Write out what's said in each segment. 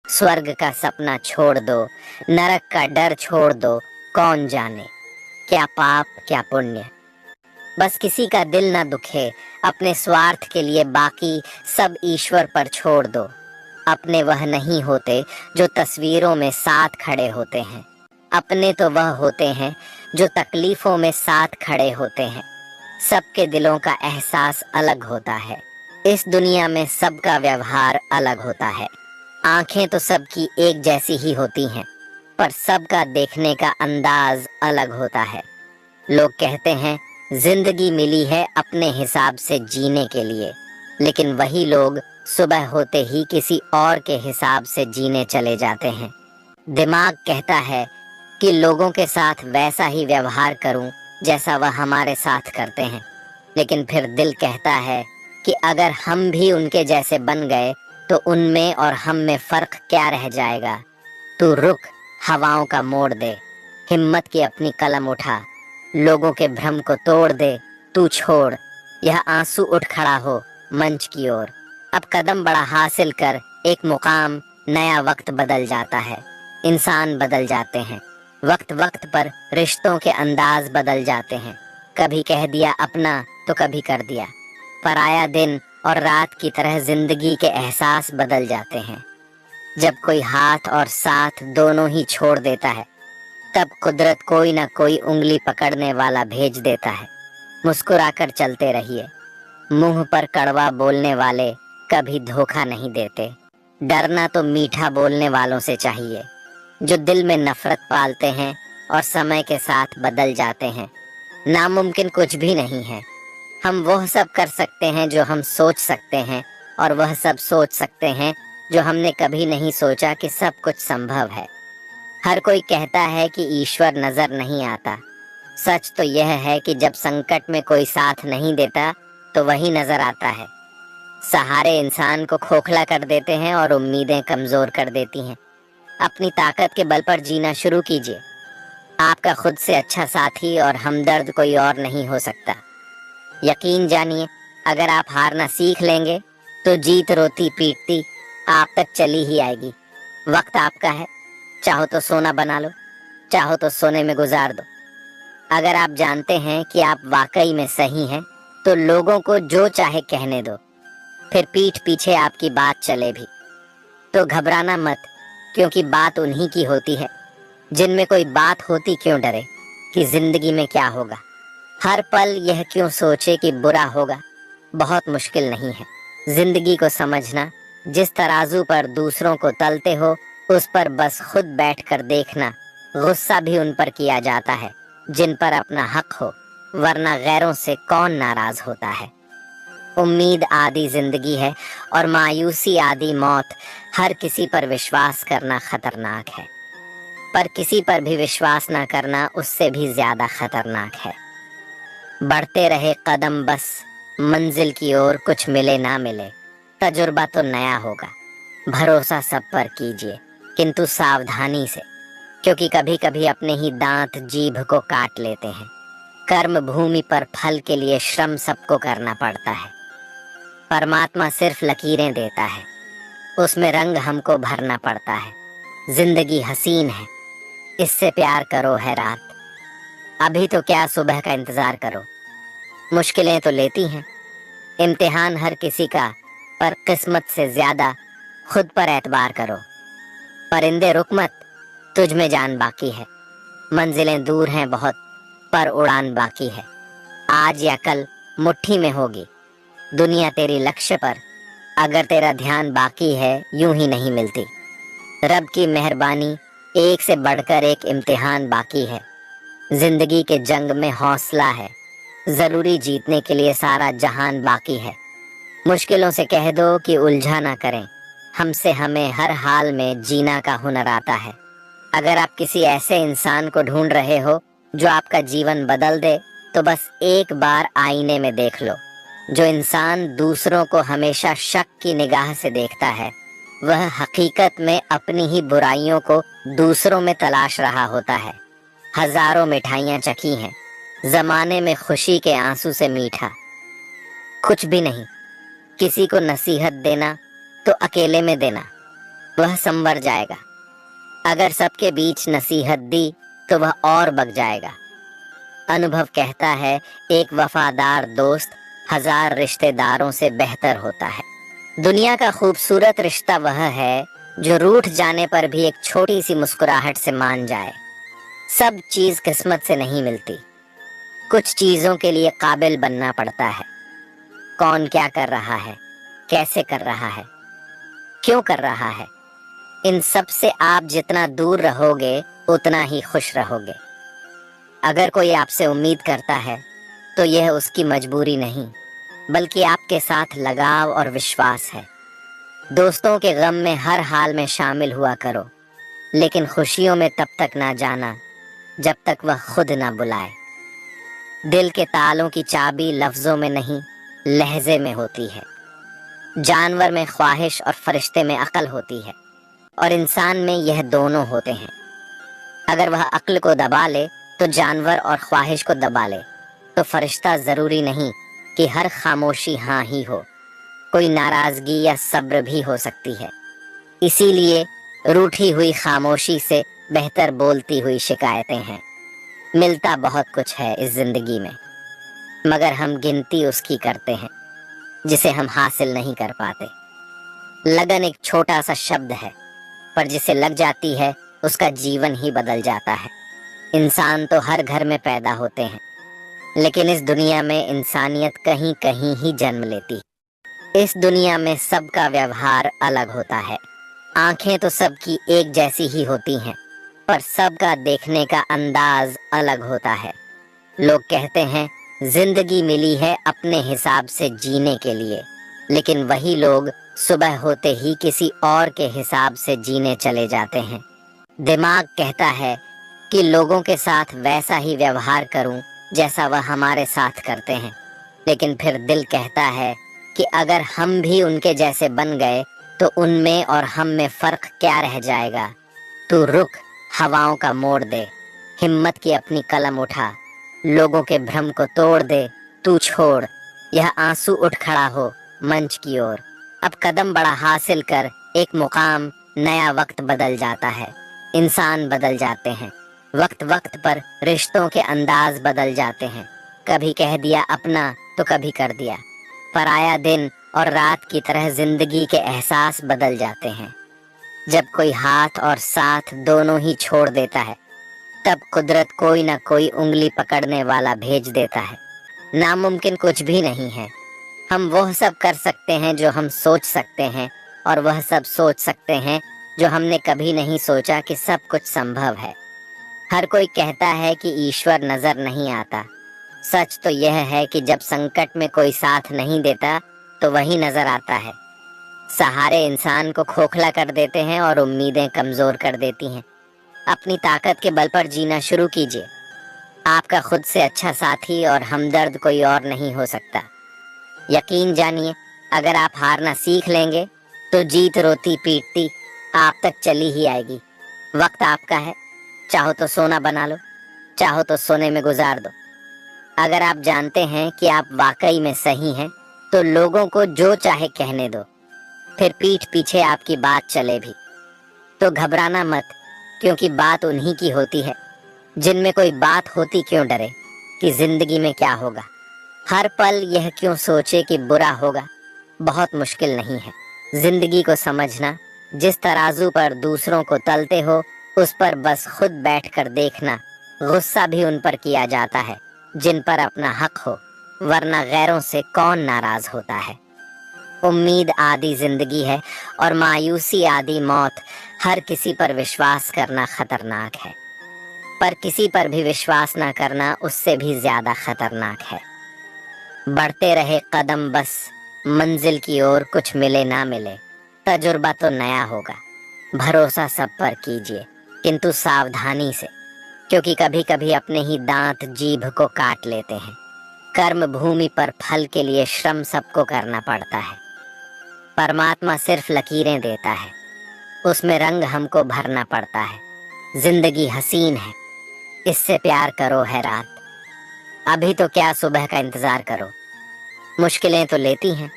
स्वर्ग का सपना छोड़ दो, नरक का डर छोड़ दो। कौन जाने क्या पाप क्या पुण्य। बस किसी का दिल ना दुखे, अपने स्वार्थ के लिए बाकी सब ईश्वर पर छोड़ दो। अपने वह नहीं होते जो तस्वीरों में साथ खड़े होते हैं। अपने तो वह होते हैं जो तकलीफों में साथ खड़े होते हैं। सबके दिलों का एहसास अलग होता है। इस दुनिया में सबका व्यवहार अलग होता है। आंखें तो सबकी एक जैसी ही होती हैं, पर सबका देखने का अंदाज अलग होता है। लोग कहते हैं जिंदगी मिली है अपने हिसाब से जीने के लिए, लेकिन वही लोग सुबह होते ही किसी और के हिसाब से जीने चले जाते हैं। दिमाग कहता है कि लोगों के साथ वैसा ही व्यवहार करूं जैसा वह हमारे साथ करते हैं, लेकिन फिर दिल कहता है कि अगर हम भी उनके जैसे बन गए तो उनमें और हम में फर्क क्या रह जाएगा। तू रुक, हवाओं का मोड़ दे, हिम्मत की अपनी कलम उठा, लोगों के भ्रम को तोड़ दे। तू छोड़ यह आंसू, उठ खड़ा हो मंच की ओर। अब कदम बड़ा हासिल कर एक मुकाम, नया वक्त बदल जाता है, इंसान बदल जाते हैं। वक्त वक्त पर रिश्तों के अंदाज बदल जाते हैं। कभी कह दिया अपना तो कभी कर दिया पराया। दिन और रात की तरह जिंदगी के एहसास बदल जाते हैं। जब कोई हाथ और साथ दोनों ही छोड़ देता है, तब कुदरत कोई ना कोई उंगली पकड़ने वाला भेज देता है। मुस्कुराकर चलते रहिए, मुंह पर कड़वा बोलने वाले कभी धोखा नहीं देते। डरना तो मीठा बोलने वालों से चाहिए, जो दिल में नफरत पालते हैं और समय के साथ बदल जाते हैं। नामुमकिन कुछ भी नहीं है। हम वह सब कर सकते हैं जो हम सोच सकते हैं, और वह सब सोच सकते हैं जो हमने कभी नहीं सोचा कि सब कुछ संभव है। हर कोई कहता है कि ईश्वर नजर नहीं आता। सच तो यह है कि जब संकट में कोई साथ नहीं देता तो वही नजर आता है। सहारे इंसान को खोखला कर देते हैं और उम्मीदें कमजोर कर देती हैं। अपनी ताकत के बल पर जीना शुरू कीजिए। आपका खुद से अच्छा साथी और हमदर्द कोई और नहीं हो सकता। यकीन जानिए, अगर आप हारना सीख लेंगे तो जीत रोती पीटती आप तक चली ही आएगी। वक्त आपका है, चाहो तो सोना बना लो, चाहो तो सोने में गुजार दो। अगर आप जानते हैं कि आप वाकई में सही हैं, तो लोगों को जो चाहे कहने दो, फिर पीठ पीछे आपकी बात चले भी तो घबराना मत, क्योंकि बात उन्हीं की होती है जिनमें कोई बात होती क्यों डरे कि जिंदगी में क्या होगा। हर पल यह क्यों सोचे कि बुरा होगा। बहुत मुश्किल नहीं है जिंदगी को समझना। जिस तराजू पर दूसरों को तलते हो, उस पर बस खुद बैठकर देखना। गुस्सा भी उन पर किया जाता है जिन पर अपना हक हो, वरना गैरों से कौन नाराज होता है। उम्मीद आदि जिंदगी है और मायूसी आदि मौत। हर किसी पर विश्वास करना खतरनाक है, पर किसी पर भी विश्वास ना करना उससे भी ज्यादा खतरनाक है। बढ़ते रहे कदम बस मंजिल की ओर, कुछ मिले ना मिले तजुर्बा तो नया होगा। भरोसा सब पर कीजिए, किंतु सावधानी से, क्योंकि कभी कभी अपने ही दांत जीभ को काट लेते हैं। कर्म भूमि पर फल के लिए श्रम सबको करना पड़ता है। परमात्मा सिर्फ लकीरें देता है, उसमें रंग हमको भरना पड़ता है। जिंदगी हसीन है, इससे प्यार करो है रात। अभी तो क्या सुबह का इंतजार करो। मुश्किलें तो लेती हैं, इम्तिहान हर किसी का, पर किस्मत से ज्यादा खुद पर एतबार करो। परिंदे रुक मत, तुझ में जान बाकी है। मंजिलें दूर हैं बहुत, पर उड़ान बाकी है। आज या कल मुट्ठी में होगी दुनिया तेरी लक्ष्य पर। अगर तेरा ध्यान बाकी है, यूं ही नहीं मिलती। रब की मेहरबानी, एक से बढ़कर एक इम्तिहान बाकी है। जिंदगी के जंग में हौसला है, जरूरी जीतने के लिए सारा जहान बाकी है। मुश्किलों से कह दो कि उलझा ना करें, हमसे हमें हर हाल में जीना का हुनर आता है। अगर आप किसी ऐसे इंसान को ढूंढ रहे हो जो आपका जीवन बदल दे, तो बस एक बार आईने में देख लो। जो इंसान दूसरों को हमेशा शक की निगाह से देखता है, वह हकीकत में अपनी ही बुराइयों को दूसरों में तलाश रहा होता है। हजारों मिठाइयाँ चखी हैं जमाने में, खुशी के आंसू से मीठा कुछ भी नहीं। किसी को नसीहत देना तो अकेले में देना, वह संवर जाएगा। अगर सबके बीच नसीहत दी तो वह और बक जाएगा। अनुभव कहता है, एक वफादार दोस्त 1000 रिश्तेदारों से बेहतर होता है। दुनिया का खूबसूरत रिश्ता वह है जो रूठ जाने पर भी एक छोटी सी मुस्कुराहट से मान जाए। सब चीज किस्मत से नहीं मिलती, कुछ चीजों के लिए काबिल बनना पड़ता है। कौन क्या कर रहा है, कैसे कर रहा है, क्यों कर रहा है, इन सब से आप जितना दूर रहोगे उतना ही खुश रहोगे। अगर कोई आपसे उम्मीद करता है तो यह उसकी मजबूरी नहीं, बल्कि आपके साथ लगाव और विश्वास है। दोस्तों के गम में हर हाल में शामिल हुआ करो, लेकिन खुशियों में तब तक ना जाना जब तक वह खुद ना बुलाए। दिल के तालों की चाबी लफ्जों में नहीं, लहजे में होती है। जानवर में ख्वाहिश और फरिश्ते में अक्ल होती है, और इंसान में यह दोनों होते हैं। अगर वह अक्ल को दबा ले तो जानवर और ख्वाहिश को दबा ले, तो फरिश्ता जरूरी नहीं कि हर खामोशी हाँ ही हो, कोई नाराजगी या सब्र भी हो सकती है। इसीलिए रूठी हुई खामोशी से बेहतर बोलती हुई शिकायतें हैं। मिलता बहुत कुछ है इस जिंदगी में, मगर हम गिनती उसकी करते हैं जिसे हम हासिल नहीं कर पाते। लगन एक छोटा सा शब्द है, पर जिसे लग जाती है उसका जीवन ही बदल जाता है। इंसान तो हर घर में पैदा होते हैं, लेकिन इस दुनिया में इंसानियत कहीं कहीं ही जन्म लेती है। इस दुनिया में सबका व्यवहार अलग होता है। आंखें तो सबकी एक जैसी ही होती हैं, पर सबका देखने का अंदाज अलग होता है। लोग कहते हैं जिंदगी मिली है अपने हिसाब से जीने के लिए, लेकिन वही लोग सुबह होते ही किसी और के हिसाब से जीने चले जाते हैं। दिमाग कहता है कि लोगों के साथ वैसा ही व्यवहार करूं जैसा वह हमारे साथ करते हैं, लेकिन फिर दिल कहता है कि अगर हम भी उनके जैसे बन गए तो उनमें और हम में फर्क क्या रह जाएगा। तू रुक, हवाओं का मोड़ दे, हिम्मत की अपनी कलम उठा, लोगों के भ्रम को तोड़ दे। तू छोड़, यह आंसू उठ खड़ा हो मंच की ओर। अब कदम बड़ा हासिल कर, एक मुकाम, नया वक्त बदल जाता है, इंसान बदल जाते हैं। वक्त वक्त पर रिश्तों के अंदाज बदल जाते हैं। कभी कह दिया अपना तो कभी कर दिया पराया। दिन और रात की तरह जिंदगी के एहसास बदल जाते हैं। जब कोई हाथ और साथ दोनों ही छोड़ देता है, तब कुदरत कोई ना कोई उंगली पकड़ने वाला भेज देता है। नामुमकिन कुछ भी नहीं है। हम वह सब कर सकते हैं जो हम सोच सकते हैं, और वह सब सोच सकते हैं जो हमने कभी नहीं सोचा कि सब कुछ संभव है। हर कोई कहता है कि ईश्वर नजर नहीं आता। सच तो यह है कि जब संकट में कोई साथ नहीं देता तो वही नजर आता है। सहारे इंसान को खोखला कर देते हैं और उम्मीदें कमजोर कर देती हैं। अपनी ताकत के बल पर जीना शुरू कीजिए। आपका खुद से अच्छा साथी और हमदर्द कोई और नहीं हो सकता। यकीन जानिए, अगर आप हारना सीख लेंगे तो जीत रोती पीटती आप तक चली ही आएगी। वक्त आपका है, चाहो तो सोना बना लो, चाहो तो सोने में गुजार दो। अगर आप जानते हैं कि आप वाकई में सही हैं, तो लोगों को जो चाहे कहने दो, फिर पीठ पीछे आपकी बात चले भी तो घबराना मत, क्योंकि बात उन्हीं की होती है जिनमें कोई बात होती क्यों डरे कि जिंदगी में क्या होगा। हर पल यह क्यों सोचे कि बुरा होगा। बहुत मुश्किल नहीं है जिंदगी को समझना। जिस तराजू पर दूसरों को तलते हो, उस पर बस खुद बैठकर देखना। गुस्सा भी उन पर किया जाता है जिन पर अपना हक हो, वरना गैरों से कौन नाराज होता है। उम्मीद आदि जिंदगी है और मायूसी आदि मौत। हर किसी पर विश्वास करना खतरनाक है, पर किसी पर भी विश्वास ना करना उससे भी ज्यादा खतरनाक है। बढ़ते रहे कदम बस मंजिल की ओर, कुछ मिले ना मिले तजुर्बा तो नया होगा। भरोसा सब पर कीजिए, किंतु सावधानी से, क्योंकि कभी कभी अपने ही दांत जीभ को काट लेते हैं। कर्म भूमि पर फल के लिए श्रम सबको करना पड़ता है। परमात्मा सिर्फ लकीरें देता है, उसमें रंग हमको भरना पड़ता है। जिंदगी हसीन है, इससे प्यार करो है रात। अभी तो क्या सुबह का इंतजार करो। मुश्किलें तो लेती हैं,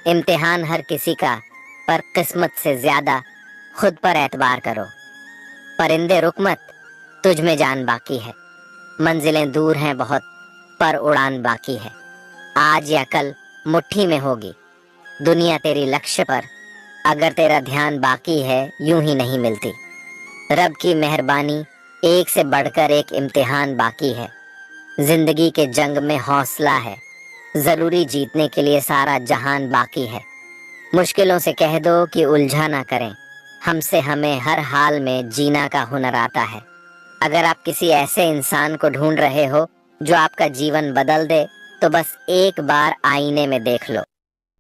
इम्तिहान हर किसी का, पर किस्मत से ज्यादा खुद पर एतबार करो। परिंदे रुक मत, तुझ में जान बाकी है। मंजिलें दूर हैं बहुत, पर उड़ान बाकी है। आज या कल मुट्ठी में होगी दुनिया तेरी लक्ष्य पर। अगर तेरा ध्यान बाकी है, यूं ही नहीं मिलती। रब की मेहरबानी, एक से बढ़कर एक इम्तिहान बाकी है। जिंदगी के जंग में हौसला है, जरूरी जीतने के लिए सारा जहान बाकी है। मुश्किलों से कह दो कि उलझा ना करें, हमसे हमें हर हाल में जीना का हुनर आता है। अगर आप किसी ऐसे इंसान को ढूंढ रहे हो जो आपका जीवन बदल दे, तो बस एक बार आईने में देख लो।